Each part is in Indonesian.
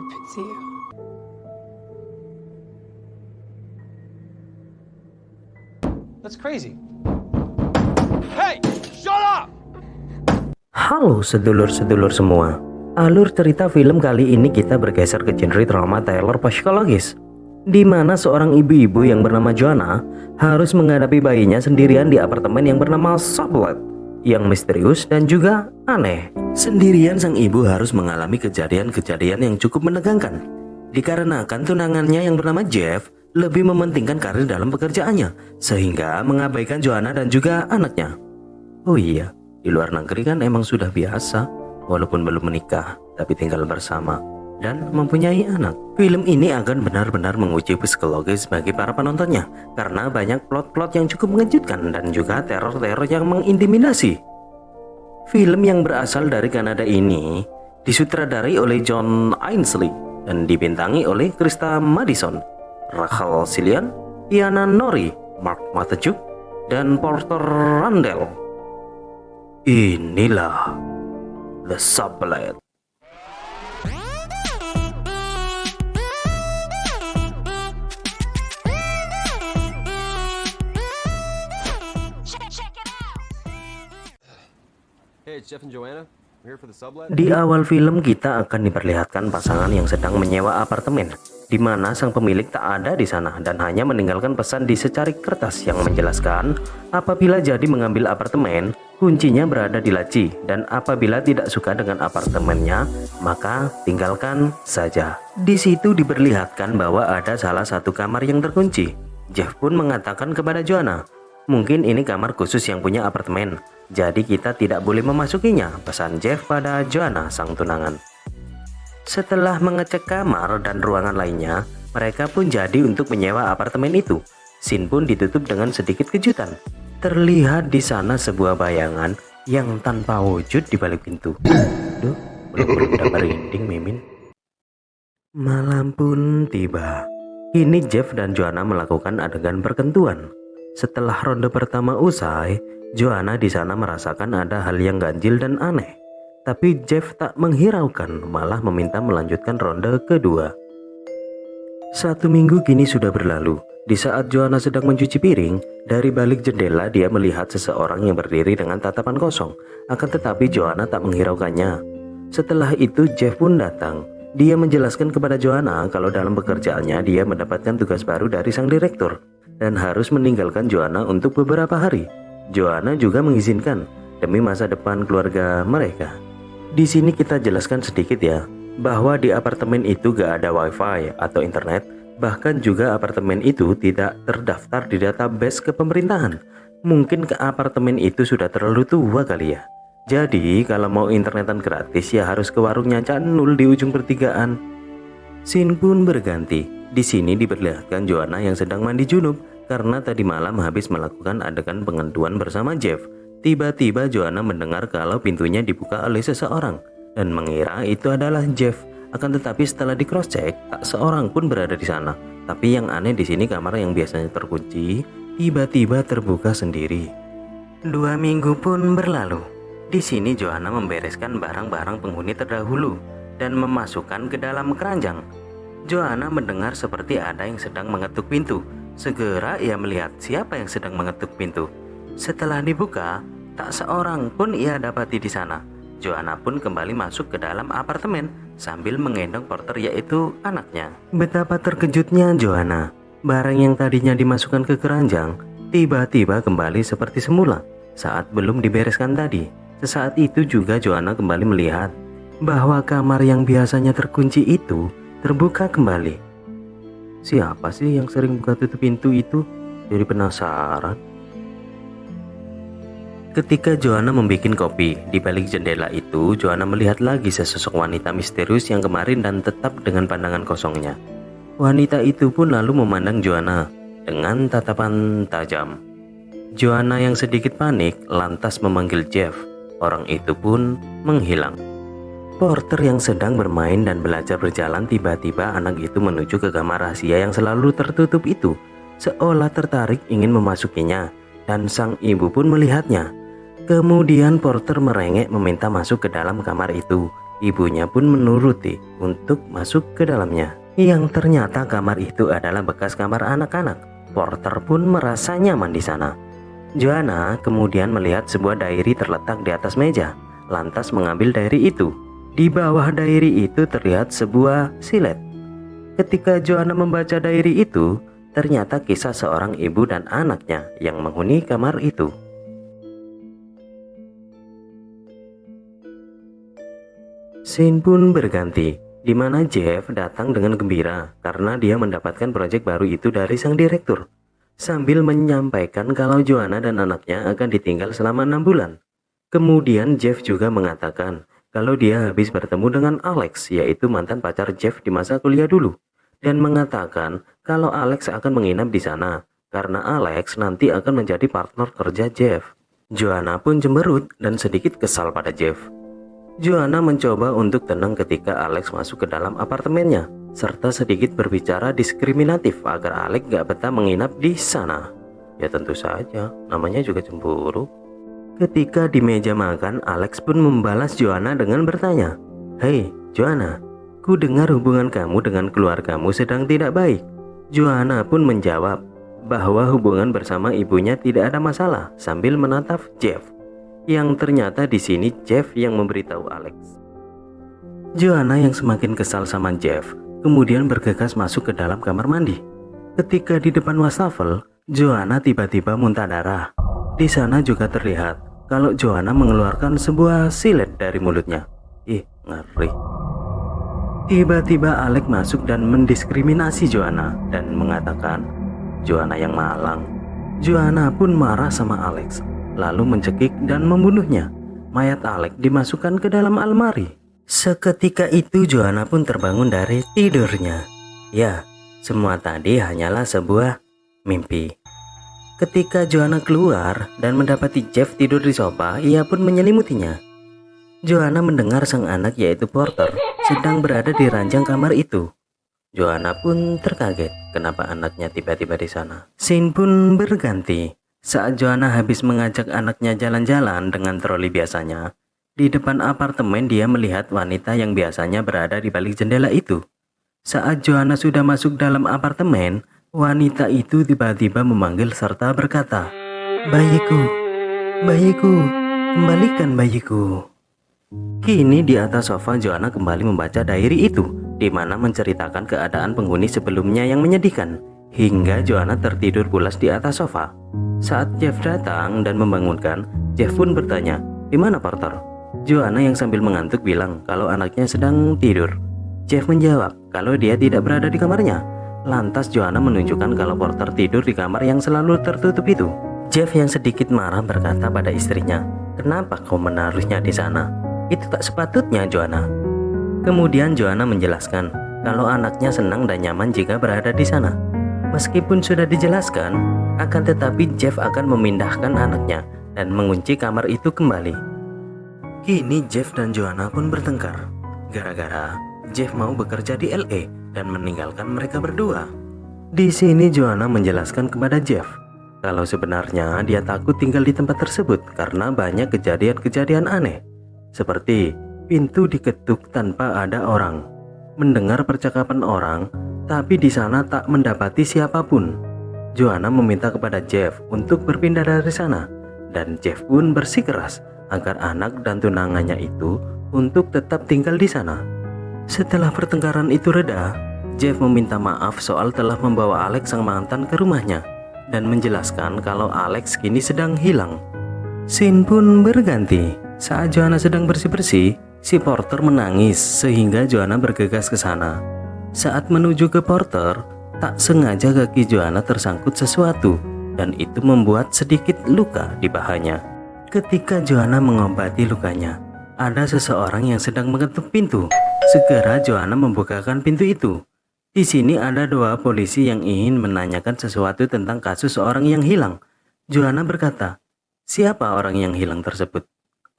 pity you. That's crazy. Hey, shut up! Halo sedulur-sedulur semua. Alur cerita film kali ini kita bergeser ke genre drama thriller psikologis, di mana seorang ibu-ibu yang bernama Joanna harus menghadapi bayinya sendirian di apartemen yang bernama Sublet, yang misterius dan juga aneh. Sendirian sang ibu harus mengalami kejadian-kejadian yang cukup menegangkan, dikarenakan tunangannya yang bernama Jeff lebih mementingkan karir dalam pekerjaannya, sehingga mengabaikan Joanna dan juga anaknya. Oh iya, di luar negeri kan emang sudah biasa, walaupun belum menikah, tapi tinggal bersama dan mempunyai anak. Film ini akan benar-benar menguji psikologis bagi para penontonnya, karena banyak plot-plot yang cukup mengejutkan dan juga teror-teror yang mengintimidasi. Film yang berasal dari Kanada ini disutradarai oleh John Ainsley dan dibintangi oleh Krista Madison, Rachel Cillian, Iana Nori, Mark Matajuk, dan Porter Randall. Inilah The Sublet. Hey, it's Jeff and Joanna. We're here for the sublet. Di awal film kita akan diperlihatkan pasangan yang sedang menyewa apartemen, di mana sang pemilik tak ada di sana dan hanya meninggalkan pesan di secarik kertas yang menjelaskan apabila jadi mengambil apartemen, kuncinya berada di laci, dan apabila tidak suka dengan apartemennya, maka tinggalkan saja. Di situ diperlihatkan bahwa ada salah satu kamar yang terkunci. Jeff pun mengatakan kepada Joanna, mungkin ini kamar khusus yang punya apartemen, jadi kita tidak boleh memasukinya, pesan Jeff pada Joanna sang tunangan. Setelah mengecek kamar dan ruangan lainnya, mereka pun jadi untuk menyewa apartemen itu. Scene pun ditutup dengan sedikit kejutan. Terlihat di sana sebuah bayangan yang tanpa wujud di balik pintu. Duh, belum dapat merinding Mimin. Malam pun tiba. Kini Jeff dan Joanna melakukan adegan perkentuan. Setelah ronde pertama usai, Joanna di sana merasakan ada hal yang ganjil dan aneh. Tapi Jeff tak menghiraukan, malah meminta melanjutkan ronde kedua. 1 minggu kini sudah berlalu. Di saat Joanna sedang mencuci piring, dari balik jendela dia melihat seseorang yang berdiri dengan tatapan kosong. Akan tetapi Joanna tak menghiraukannya. Setelah itu Jeff pun datang. Dia menjelaskan kepada Joanna kalau dalam pekerjaannya dia mendapatkan tugas baru dari sang direktur dan harus meninggalkan Joanna untuk beberapa hari. Joanna juga mengizinkan demi masa depan keluarga mereka. Di sini kita jelaskan sedikit ya, bahwa di apartemen itu gak ada wifi atau internet, bahkan juga apartemen itu tidak terdaftar di database kepemerintahan. Mungkin ke apartemen itu sudah terlalu tua kali ya. Jadi kalau mau internetan gratis ya harus ke warungnya Cak Nul di ujung pertigaan. Scene pun berganti. Di sini diperlihatkan Joanna yang sedang mandi junub karena tadi malam habis melakukan adegan pengenduan bersama Jeff. Tiba-tiba Joanna mendengar kalau pintunya dibuka oleh seseorang dan mengira itu adalah Jeff. Akan tetapi setelah di cross check, tak seorang pun berada di sana. Tapi yang aneh di sini kamar yang biasanya terkunci tiba-tiba terbuka sendiri. 2 minggu pun berlalu. Di sini Joanna membereskan barang-barang penghuni terdahulu dan memasukkan ke dalam keranjang. Joanna mendengar seperti ada yang sedang mengetuk pintu. Segera ia melihat siapa yang sedang mengetuk pintu. Setelah dibuka, tak seorang pun ia dapati di sana. Joanna pun kembali masuk ke dalam apartemen sambil menggendong Porter, yaitu anaknya. Betapa terkejutnya Joanna. Barang yang tadinya dimasukkan ke keranjang tiba-tiba kembali seperti semula saat belum dibereskan tadi. Sesaat itu juga Joanna kembali melihat bahwa kamar yang biasanya terkunci itu terbuka kembali. Siapa sih yang sering buka tutup pintu itu? Jadi penasaran. Ketika Joanna membuat kopi, di balik jendela itu Joanna melihat lagi sesosok wanita misterius yang kemarin dan tetap dengan pandangan kosongnya. Wanita itu pun lalu memandang Joanna dengan tatapan tajam. Joanna yang sedikit panik lantas memanggil Jeff. Orang itu pun menghilang. Porter yang sedang bermain dan belajar berjalan, tiba-tiba anak itu menuju ke kamar rahasia yang selalu tertutup itu, seolah tertarik ingin memasukinya, dan sang ibu pun melihatnya. Kemudian Porter merengek meminta masuk ke dalam kamar itu. Ibunya pun menuruti untuk masuk ke dalamnya. Yang ternyata kamar itu adalah bekas kamar anak-anak. Porter pun merasa nyaman di sana. Joanna kemudian melihat sebuah diary terletak di atas meja, lantas mengambil diary itu. Di bawah diary itu terlihat sebuah silet. Ketika Joanna membaca diary itu, ternyata kisah seorang ibu dan anaknya yang menghuni kamar itu. Scene pun berganti, di mana Jeff datang dengan gembira karena dia mendapatkan proyek baru itu dari sang direktur, sambil menyampaikan kalau Joanna dan anaknya akan ditinggal selama 6 bulan. Kemudian Jeff juga mengatakan kalau dia habis bertemu dengan Alex, yaitu mantan pacar Jeff di masa kuliah dulu, dan mengatakan kalau Alex akan menginap di sana karena Alex nanti akan menjadi partner kerja Jeff. Joanna pun cemberut dan sedikit kesal pada Jeff. Joanna mencoba untuk tenang ketika Alex masuk ke dalam apartemennya, serta sedikit berbicara diskriminatif agar Alex gak betah menginap di sana. Ya tentu saja, namanya juga cemburu. Ketika di meja makan, Alex pun membalas Joanna dengan bertanya, "Hei Joanna, ku dengar hubungan kamu dengan keluargamu sedang tidak baik." Joanna pun menjawab bahwa hubungan bersama ibunya tidak ada masalah sambil menatap Jeff. Yang ternyata di sini Jeff yang memberitahu Alex. Joanna yang semakin kesal sama Jeff kemudian bergegas masuk ke dalam kamar mandi. Ketika di depan wastafel, Joanna tiba-tiba muntah darah. Di sana juga terlihat kalau Joanna mengeluarkan sebuah silet dari mulutnya. Ih, ngeri. Tiba-tiba Alex masuk dan mendiskriminasi Joanna dan mengatakan Joanna yang malang. Joanna pun marah sama Alex, lalu mencekik dan membunuhnya. Mayat Alex dimasukkan ke dalam almari. Seketika itu Joanna pun terbangun dari tidurnya. Ya, semua tadi hanyalah sebuah mimpi. Ketika Joanna keluar dan mendapati Jeff tidur di sofa, ia pun menyelimutinya. Joanna mendengar sang anak yaitu Porter sedang berada di ranjang kamar itu. Joanna pun terkaget kenapa anaknya tiba-tiba di sana. Scene pun berganti. Saat Joanna habis mengajak anaknya jalan-jalan dengan troli biasanya, di depan apartemen dia melihat wanita yang biasanya berada di balik jendela itu. Saat Joanna sudah masuk dalam apartemen, wanita itu tiba-tiba memanggil serta berkata, "Bayiku, bayiku, kembalikan bayiku." Kini di atas sofa Joanna kembali membaca diary itu, di mana menceritakan keadaan penghuni sebelumnya yang menyedihkan, hingga Joanna tertidur pulas di atas sofa. Saat Jeff datang dan membangunkan, Jeff pun bertanya, "Di mana Porter?" Joanna yang sambil mengantuk bilang kalau anaknya sedang tidur. Jeff menjawab kalau dia tidak berada di kamarnya. Lantas Joanna menunjukkan kalau Porter tidur di kamar yang selalu tertutup itu. Jeff yang sedikit marah berkata pada istrinya, "Kenapa kau menaruhnya di sana? Itu tak sepatutnya, Joanna." Kemudian Joanna menjelaskan kalau anaknya senang dan nyaman jika berada di sana. Meskipun sudah dijelaskan, akan tetapi Jeff akan memindahkan anaknya dan mengunci kamar itu kembali. Kini Jeff dan Joanna pun bertengkar gara-gara Jeff mau bekerja di LA dan meninggalkan mereka berdua. Di sini Joanna menjelaskan kepada Jeff kalau sebenarnya dia takut tinggal di tempat tersebut karena banyak kejadian-kejadian aneh, seperti pintu diketuk tanpa ada orang, mendengar percakapan orang, tapi di sana tak mendapati siapapun. Joanna meminta kepada Jeff untuk berpindah dari sana, dan Jeff pun bersikeras agar anak dan tunangannya itu untuk tetap tinggal di sana. Setelah pertengkaran itu reda, Jeff meminta maaf soal telah membawa Alex sang mantan ke rumahnya dan menjelaskan kalau Alex kini sedang hilang. Scene pun berganti. Saat Joanna sedang bersih-bersih, si Porter menangis sehingga Joanna bergegas ke sana. Saat menuju ke Porter, tak sengaja kaki Joanna tersangkut sesuatu dan itu membuat sedikit luka di pahanya. Ketika Joanna mengobati lukanya, ada seseorang yang sedang mengetuk pintu. Segera Joanna membukakan pintu itu. Di sini ada dua polisi yang ingin menanyakan sesuatu tentang kasus seorang yang hilang. Joanna berkata, "Siapa orang yang hilang tersebut?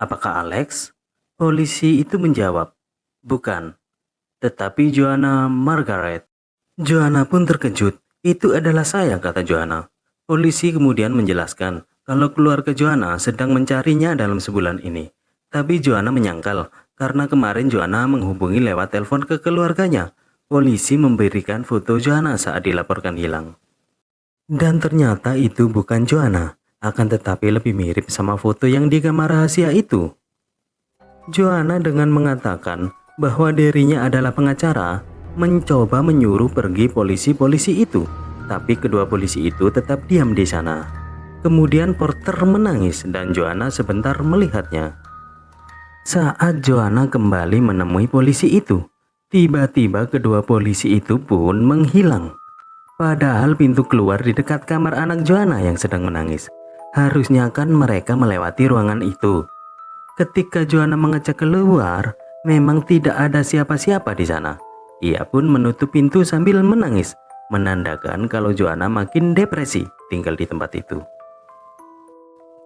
Apakah Alex?" Polisi itu menjawab, "Bukan, tetapi Joanna Margaret." Joanna pun terkejut. "Itu adalah saya," kata Joanna. Polisi kemudian menjelaskan kalau keluarga Joanna sedang mencarinya dalam sebulan ini. Tapi Joanna menyangkal karena kemarin Joanna menghubungi lewat telepon ke keluarganya. Polisi memberikan foto Joanna saat dilaporkan hilang. Dan ternyata itu bukan Joanna, akan tetapi lebih mirip sama foto yang di kamar rahasia itu. Joanna dengan mengatakan bahwa dirinya adalah pengacara, mencoba menyuruh pergi polisi-polisi itu, tapi kedua polisi itu tetap diam di sana. Kemudian Porter menangis dan Joanna sebentar melihatnya. Saat Joanna kembali menemui polisi itu, tiba-tiba kedua polisi itu pun menghilang. Padahal pintu keluar di dekat kamar anak Joanna yang sedang menangis. Harusnya kan mereka melewati ruangan itu. Ketika Joanna mengecek keluar, memang tidak ada siapa-siapa di sana. Ia pun menutup pintu sambil menangis, menandakan kalau Joanna makin depresi tinggal di tempat itu.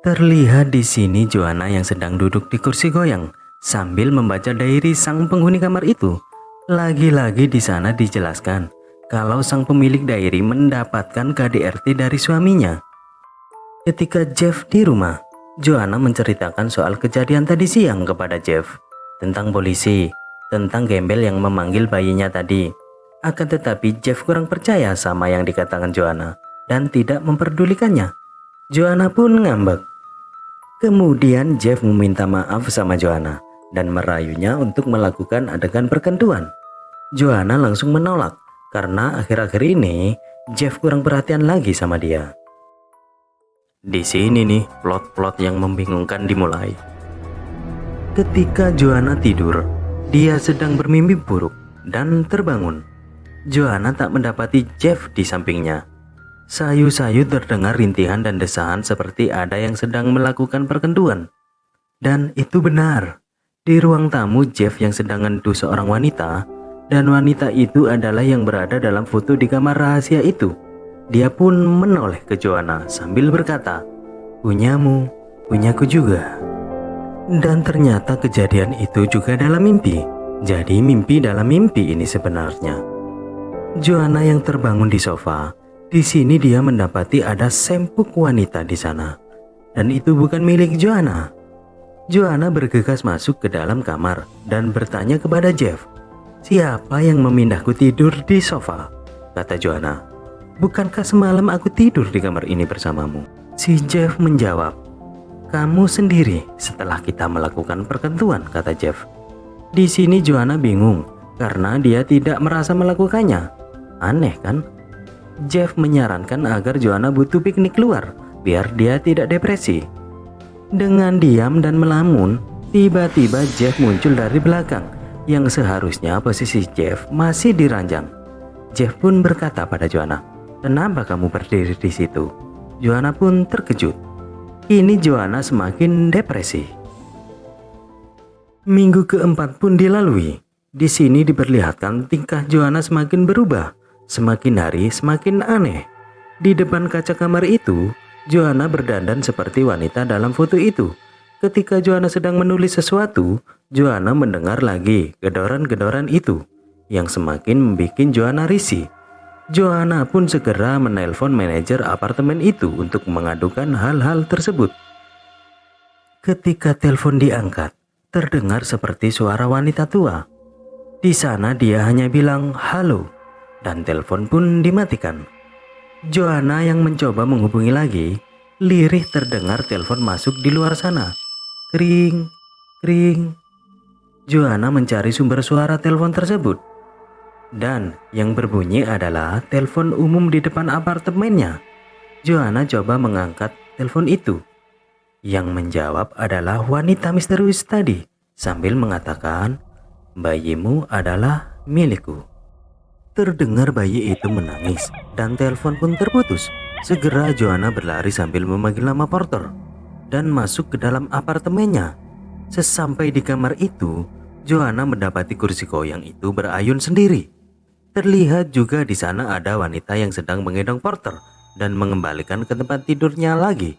Terlihat di sini Joanna yang sedang duduk di kursi goyang sambil membaca diary sang penghuni kamar itu. Lagi-lagi di sana dijelaskan kalau sang pemilik diary mendapatkan KDRT dari suaminya. Ketika Jeff di rumah, Joanna menceritakan soal kejadian tadi siang kepada Jeff, tentang polisi, tentang gembel yang memanggil bayinya tadi. Akan tetapi Jeff kurang percaya sama yang dikatakan Joanna dan tidak memperdulikannya. Joanna pun ngambek. Kemudian Jeff meminta maaf sama Joanna dan merayunya untuk melakukan adegan perkenduan. Joanna langsung menolak karena akhir-akhir ini Jeff kurang perhatian lagi sama dia. Di sini nih plot-plot yang membingungkan dimulai. Ketika Joanna tidur, dia sedang bermimpi buruk dan terbangun. Joanna tak mendapati Jeff di sampingnya. Sayu-sayu terdengar rintihan dan desahan seperti ada yang sedang melakukan perkenduan. Dan itu benar. Di ruang tamu Jeff yang sedang ngendu seorang wanita, dan wanita itu adalah yang berada dalam foto di kamar rahasia itu. Dia pun menoleh ke Joanna sambil berkata, "Punyamu, punyaku juga." Dan ternyata kejadian itu juga dalam mimpi. Jadi mimpi dalam mimpi ini sebenarnya. Joanna yang terbangun di sofa, di sini dia mendapati ada sempuk wanita di sana. Dan itu bukan milik Joanna. Joanna bergegas masuk ke dalam kamar dan bertanya kepada Jeff, "Siapa yang memindahku tidur di sofa?" kata Joanna. "Bukankah semalam aku tidur di kamar ini bersamamu?" Si Jeff menjawab, "Kamu sendiri setelah kita melakukan perkentuan," kata Jeff. Di sini Joanna bingung karena dia tidak merasa melakukannya. Aneh kan? Jeff menyarankan agar Joanna butuh piknik keluar biar dia tidak depresi. Dengan diam dan melamun, tiba-tiba Jeff muncul dari belakang yang seharusnya posisi Jeff masih di ranjang. Jeff pun berkata pada Joanna, "Kenapa kamu berdiri di situ?" Joanna pun terkejut. Kini Joanna semakin depresi. Minggu keempat pun dilalui. Di sini diperlihatkan tingkah Joanna semakin berubah, semakin hari semakin aneh. Di depan kaca kamar itu, Joanna berdandan seperti wanita dalam foto itu. Ketika Joanna sedang menulis sesuatu, Joanna mendengar lagi gedoran-gedoran itu yang semakin membuat Joanna risih. Joanna pun segera menelpon manajer apartemen itu untuk mengadukan hal-hal tersebut. Ketika telepon diangkat, terdengar seperti suara wanita tua. Di sana dia hanya bilang halo dan telepon pun dimatikan. Joanna yang mencoba menghubungi lagi, lirih terdengar telepon masuk di luar sana. Kring, kring. Joanna mencari sumber suara telepon tersebut. Dan yang berbunyi adalah telepon umum di depan apartemennya. Joanna coba mengangkat telepon itu. Yang menjawab adalah wanita misterius tadi sambil mengatakan, "Bayimu adalah milikku." Terdengar bayi itu menangis dan telepon pun terputus. Segera Joanna berlari sambil memanggil nama Porter dan masuk ke dalam apartemennya. Sesampai di kamar itu, Joanna mendapati kursi goyang itu berayun sendiri. Terlihat juga di sana ada wanita yang sedang menggendong Porter dan mengembalikan ke tempat tidurnya lagi.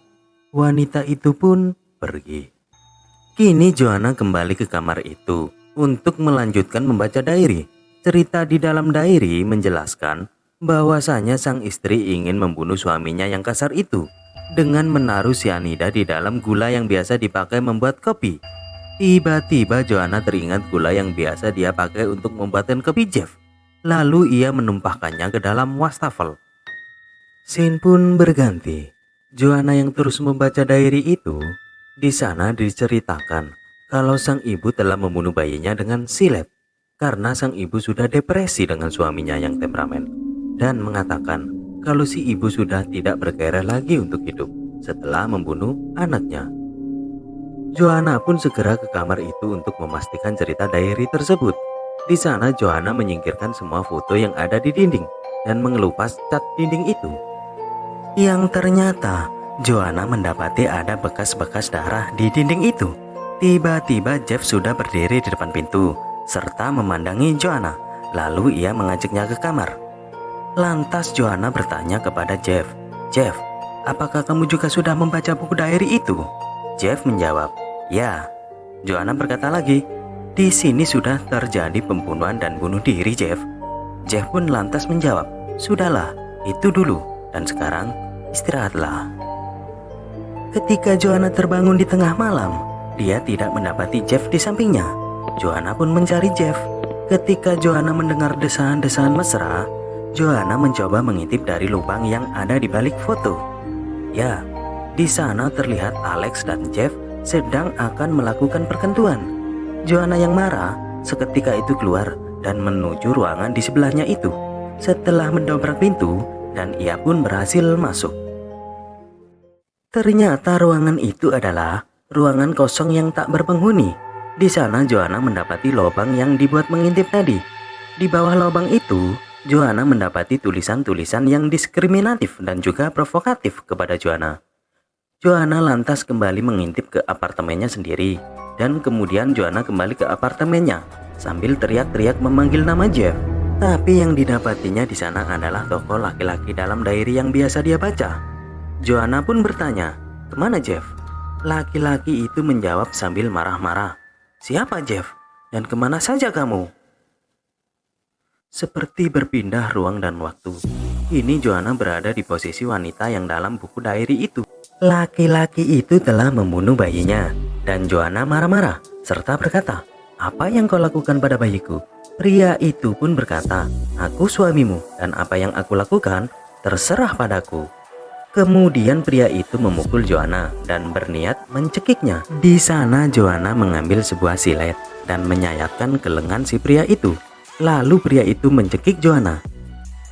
Wanita itu pun pergi. Kini Joanna kembali ke kamar itu untuk melanjutkan membaca diary. Cerita di dalam diary menjelaskan bahwasanya sang istri ingin membunuh suaminya yang kasar itu dengan menaruh cyanida di dalam gula yang biasa dipakai membuat kopi. Tiba-tiba Joanna teringat gula yang biasa dia pakai untuk membuatkan kopi Jeff. Lalu ia menumpahkannya ke dalam wastafel. Scene pun berganti. Joanna yang terus membaca diary itu, di sana diceritakan kalau sang ibu telah membunuh bayinya dengan silet karena sang ibu sudah depresi dengan suaminya yang temperamen, dan mengatakan kalau si ibu sudah tidak bergairah lagi untuk hidup setelah membunuh anaknya. Joanna pun segera ke kamar itu untuk memastikan cerita diary tersebut. Di sana Joanna menyingkirkan semua foto yang ada di dinding dan mengelupas cat dinding itu. Yang ternyata Joanna mendapati ada bekas-bekas darah di dinding itu. Tiba-tiba Jeff sudah berdiri di depan pintu serta memandangi Joanna. Lalu ia mengajaknya ke kamar. Lantas Joanna bertanya kepada Jeff, "Jeff, apakah kamu juga sudah membaca buku diary itu?" Jeff menjawab, "Ya." Joanna berkata lagi, "Di sini sudah terjadi pembunuhan dan bunuh diri, Jeff." Jeff pun lantas menjawab, "Sudahlah, itu dulu, dan sekarang istirahatlah." Ketika Joanna terbangun di tengah malam, dia tidak mendapati Jeff di sampingnya. Joanna pun mencari Jeff. Ketika Joanna mendengar desahan-desahan mesra, Joanna mencoba mengintip dari lubang yang ada di balik foto. Ya, di sana terlihat Alex dan Jeff sedang akan melakukan perkentuan. Joanna yang marah seketika itu keluar dan menuju ruangan di sebelahnya itu. Setelah mendobrak pintu, dan ia pun berhasil masuk. Ternyata ruangan itu adalah ruangan kosong yang tak berpenghuni. Di sana Joanna mendapati lubang yang dibuat mengintip tadi. Di bawah lubang itu, Joanna mendapati tulisan-tulisan yang diskriminatif dan juga provokatif kepada Joanna. Joanna lantas kembali mengintip ke apartemennya sendiri, dan kemudian Joanna kembali ke apartemennya sambil teriak-teriak memanggil nama Jeff. Tapi yang didapatinya di sana adalah tokoh laki-laki dalam diary yang biasa dia baca. Joanna pun bertanya, "Kemana Jeff?" Laki-laki itu menjawab sambil marah-marah, "Siapa Jeff? Dan kemana saja kamu?" Seperti berpindah ruang dan waktu, kini Joanna berada di posisi wanita yang dalam buku diary itu. Laki-laki itu telah membunuh bayinya, dan Joanna marah-marah serta berkata, "Apa yang kau lakukan pada bayiku?" Pria itu pun berkata, "Aku suamimu, dan apa yang aku lakukan terserah padaku." Kemudian pria itu memukul Joanna dan berniat mencekiknya. Di sana Joanna mengambil sebuah silet dan menyayatkan ke lengan si pria itu. Lalu pria itu mencekik Joanna.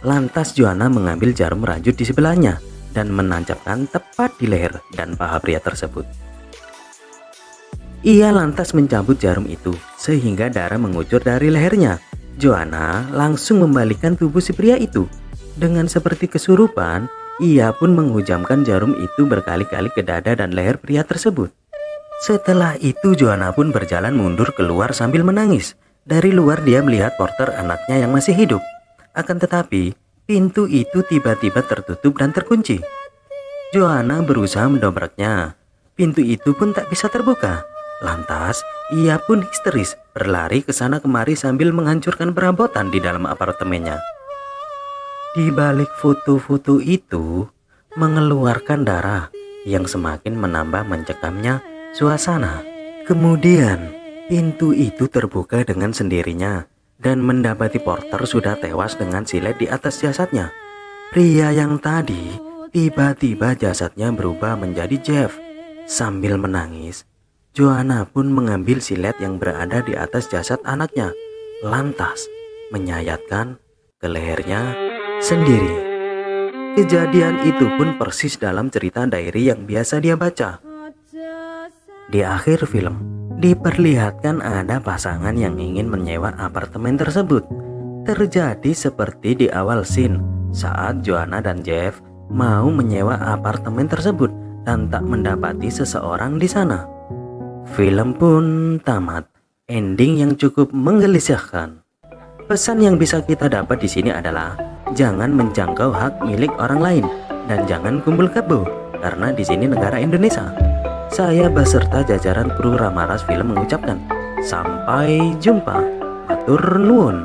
Lantas Joanna mengambil jarum rajut di sebelahnya dan menancapkan tepat di leher dan paha pria tersebut. Ia lantas mencabut jarum itu sehingga darah mengucur dari lehernya. Joanna langsung membalikkan tubuh si pria itu. Dengan seperti kesurupan, ia pun menghujamkan jarum itu berkali-kali ke dada dan leher pria tersebut. Setelah itu Joanna pun berjalan mundur keluar sambil menangis. Dari luar dia melihat Porter, anaknya yang masih hidup. Akan tetapi pintu itu tiba-tiba tertutup dan terkunci. Joanna berusaha mendobraknya. Pintu itu pun tak bisa terbuka. Lantas ia pun histeris berlari ke sana kemari sambil menghancurkan perabotan di dalam apartemennya. Di balik foto-foto itu mengeluarkan darah yang semakin menambah mencekamnya suasana. Kemudian pintu itu terbuka dengan sendirinya dan mendapati Porter sudah tewas dengan silet di atas jasadnya. Pria yang tadi tiba-tiba jasadnya berubah menjadi Jeff. Sambil menangis, Joanna pun mengambil silet yang berada di atas jasad anaknya, lantas menyayatkan ke lehernya sendiri. Kejadian itu pun persis dalam cerita diary yang biasa dia baca. Di akhir film, diperlihatkan ada pasangan yang ingin menyewa apartemen tersebut. Terjadi seperti di awal scene saat Joanna dan Jeff mau menyewa apartemen tersebut dan tak mendapati seseorang di sana. Film pun tamat, ending yang cukup menggelisahkan. Pesan yang bisa kita dapat di sini adalah jangan menjangkau hak milik orang lain dan jangan kumpul kebo karena di sini negara Indonesia. Saya beserta jajaran kru Ramaras Film mengucapkan sampai jumpa. Atur nuwun.